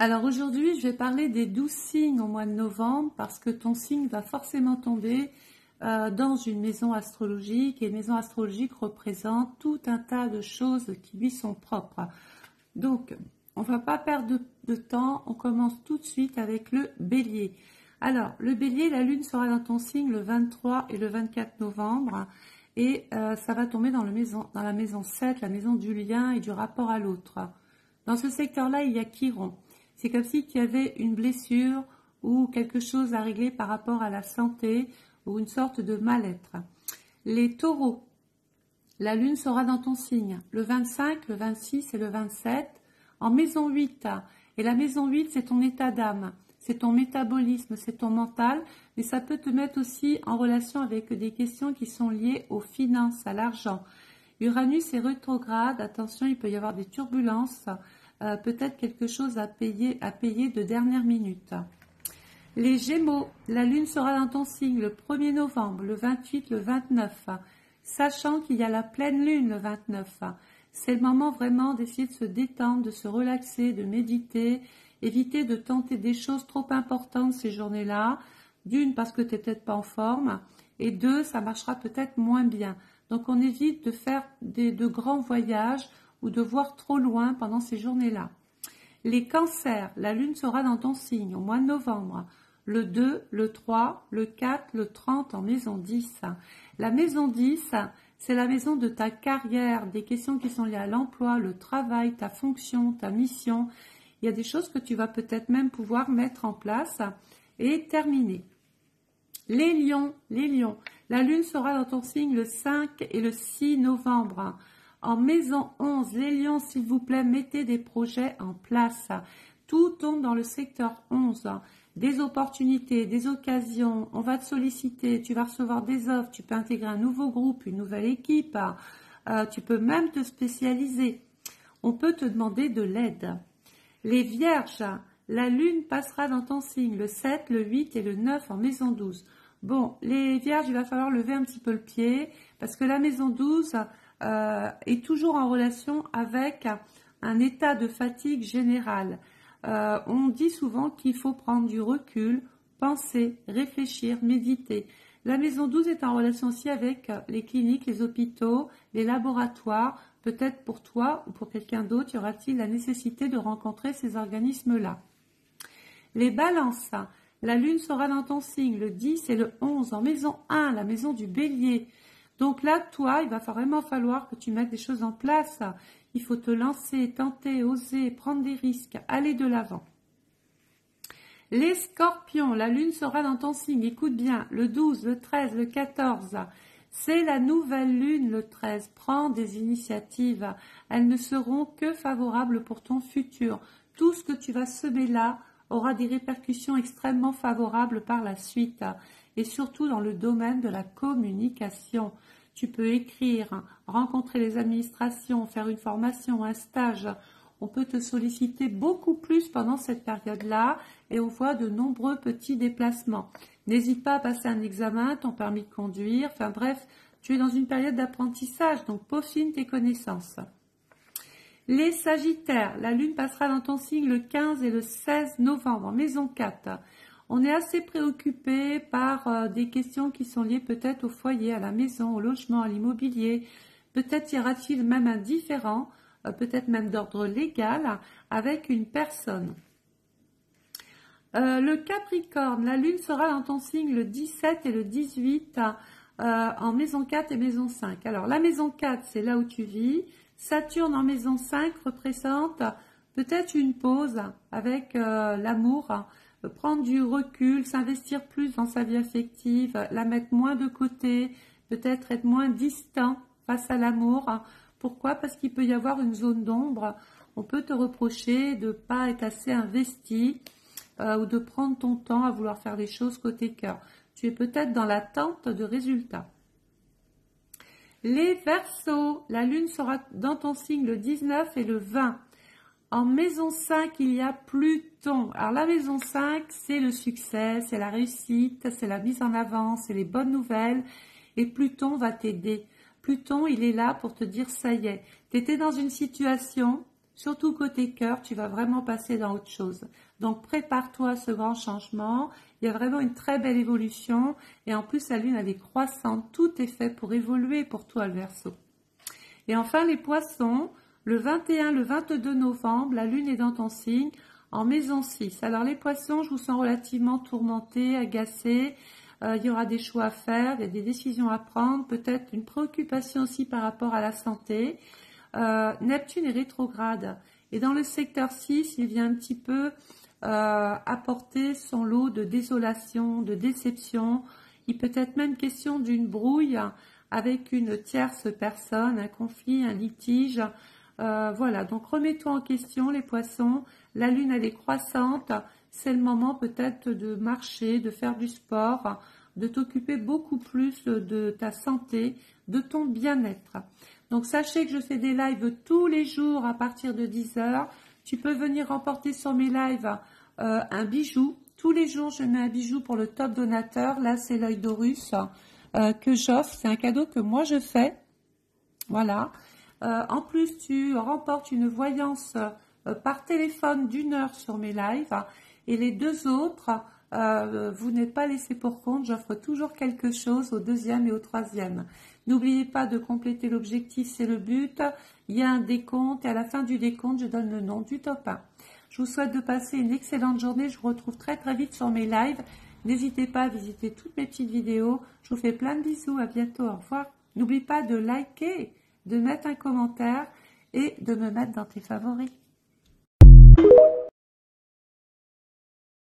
Alors aujourd'hui, je vais parler des 12 signes au mois de novembre parce que ton signe va forcément tomber dans une maison astrologique et une maison astrologique représente tout un tas de choses qui lui sont propres. Donc, on ne va pas perdre de temps, on commence tout de suite avec le bélier. Alors, le bélier, la lune sera dans ton signe le 23 et le 24 novembre et ça va tomber dans la maison 7, la maison du lien et du rapport à l'autre. Dans ce secteur-là, il y a Chiron. C'est comme si tu avais une blessure ou quelque chose à régler par rapport à la santé ou une sorte de mal-être. Les taureaux, la lune sera dans ton signe le 25, le 26 et le 27 en maison 8. Et la maison 8, c'est ton état d'âme, c'est ton métabolisme, c'est ton mental, mais ça peut te mettre aussi en relation avec des questions qui sont liées aux finances, à l'argent. Uranus est rétrograde, attention, il peut y avoir des turbulences, peut-être quelque chose à payer de dernière minute. Les Gémeaux, la lune sera dans ton signe le 1er novembre, le 28, le 29, sachant qu'il y a la pleine lune le 29. C'est le moment vraiment d'essayer de se détendre, de se relaxer, de méditer, éviter de tenter des choses trop importantes ces journées-là. D'une, parce que tu n'es peut-être pas en forme, et deux, ça marchera peut-être moins bien. Donc on évite de faire de grands voyages ou de voir trop loin pendant ces journées-là. Les cancers, la lune sera dans ton signe au mois de novembre, le 2, le 3, le 4, le 30 en maison 10. La maison 10, c'est la maison de ta carrière, des questions qui sont liées à l'emploi, le travail, ta fonction, ta mission. Il y a des choses que tu vas peut-être même pouvoir mettre en place et terminer. Les lions, la lune sera dans ton signe le 5 et le 6 novembre. En maison 11, les lions, s'il vous plaît, mettez des projets en place. Tout tombe dans le secteur 11. Des opportunités, des occasions, on va te solliciter, tu vas recevoir des offres, tu peux intégrer un nouveau groupe, une nouvelle équipe, tu peux même te spécialiser. On peut te demander de l'aide. Les vierges, la lune passera dans ton signe le 7, le 8 et le 9 en maison 12. Bon, les vierges, il va falloir lever un petit peu le pied parce que la maison 12 est toujours en relation avec un état de fatigue générale. On dit souvent qu'il faut prendre du recul, penser, réfléchir, méditer. La maison 12 est en relation aussi avec les cliniques, les hôpitaux, les laboratoires. Peut-être pour toi ou pour quelqu'un d'autre, y aura-t-il la nécessité de rencontrer ces organismes-là. Les balances, la lune sera dans ton signe le 10 et le 11 en maison 1, la maison du bélier. Donc là, toi, il va vraiment falloir que tu mettes des choses en place. Il faut te lancer, tenter, oser, prendre des risques, aller de l'avant. Les scorpions, la lune sera dans ton signe, écoute bien, le 12, le 13, le 14. C'est la nouvelle lune, le 13. Prends des initiatives. Elles ne seront que favorables pour ton futur. Tout ce que tu vas semer là aura des répercussions extrêmement favorables par la suite. Et surtout dans le domaine de la communication. Tu peux écrire, rencontrer les administrations, faire une formation, un stage. On peut te solliciter beaucoup plus pendant cette période-là et on voit de nombreux petits déplacements. N'hésite pas à passer un examen, ton permis de conduire. Enfin bref, tu es dans une période d'apprentissage, donc peaufine tes connaissances. Les sagittaires, la lune passera dans ton signe le 15 et le 16 novembre, en maison 4. On est assez préoccupé par des questions qui sont liées peut-être au foyer, à la maison, au logement, à l'immobilier. Peut-être y aura-t-il même un différend, peut-être même d'ordre légal, avec une personne. Le Capricorne, la lune sera dans ton signe le 17 et le 18 en maison 4 et maison 5. Alors la maison 4, c'est là où tu vis. Saturne en maison 5 représente peut-être une pause avec l'amour, prendre du recul, s'investir plus dans sa vie affective, la mettre moins de côté, peut-être être moins distant face à l'amour. Pourquoi? Parce qu'il peut y avoir une zone d'ombre. On peut te reprocher de ne pas être assez investi ou de prendre ton temps à vouloir faire les choses côté cœur. Tu es peut-être dans l'attente de résultats. Les Verseaux, la lune sera dans ton signe le 19 et le 20. En maison 5, il y a Pluton. Alors la maison 5, c'est le succès, c'est la réussite, c'est la mise en avant, c'est les bonnes nouvelles. Et Pluton va t'aider. Pluton, il est là pour te dire, ça y est, tu étais dans une situation, surtout côté cœur, tu vas vraiment passer dans autre chose. Donc prépare-toi à ce grand changement. Il y a vraiment une très belle évolution. Et en plus, la lune, elle est croissante. Tout est fait pour évoluer pour toi, le Verseau. Et enfin, les poissons, le 21, le 22 novembre, la lune est dans ton signe en maison 6. Alors les poissons, je vous sens relativement tourmentés, agacés. Il y aura des choix à faire, il y a des décisions à prendre, peut-être une préoccupation aussi par rapport à la santé. Neptune est rétrograde. Et dans le secteur 6, il vient un petit peu apporter son lot de désolation, de déception. Il peut être même question d'une brouille avec une tierce personne, un conflit, un litige. Voilà, donc remets-toi en question les poissons. La lune, elle est croissante. C'est le moment peut-être de marcher, de faire du sport, de t'occuper beaucoup plus de ta santé, de ton bien-être. Donc sachez que je fais des lives tous les jours à partir de 10 heures. Tu peux venir remporter sur mes lives un bijou. Tous les jours, je mets un bijou pour le top donateur. Là, c'est l'œil d'Horus que j'offre. C'est un cadeau que moi, je fais. Voilà. En plus, tu remportes une voyance par téléphone d'1 heure sur mes lives. Et les 2 autres, vous n'êtes pas laissés pour compte. J'offre toujours quelque chose au 2e et au 3e. N'oubliez pas de compléter l'objectif, c'est le but. Il y a un décompte et à la fin du décompte, je donne le nom du top 1. Je vous souhaite de passer une excellente journée. Je vous retrouve très très vite sur mes lives. N'hésitez pas à visiter toutes mes petites vidéos. Je vous fais plein de bisous. À bientôt. Au revoir. N'oublie pas de liker, de mettre un commentaire et de me mettre dans tes favoris.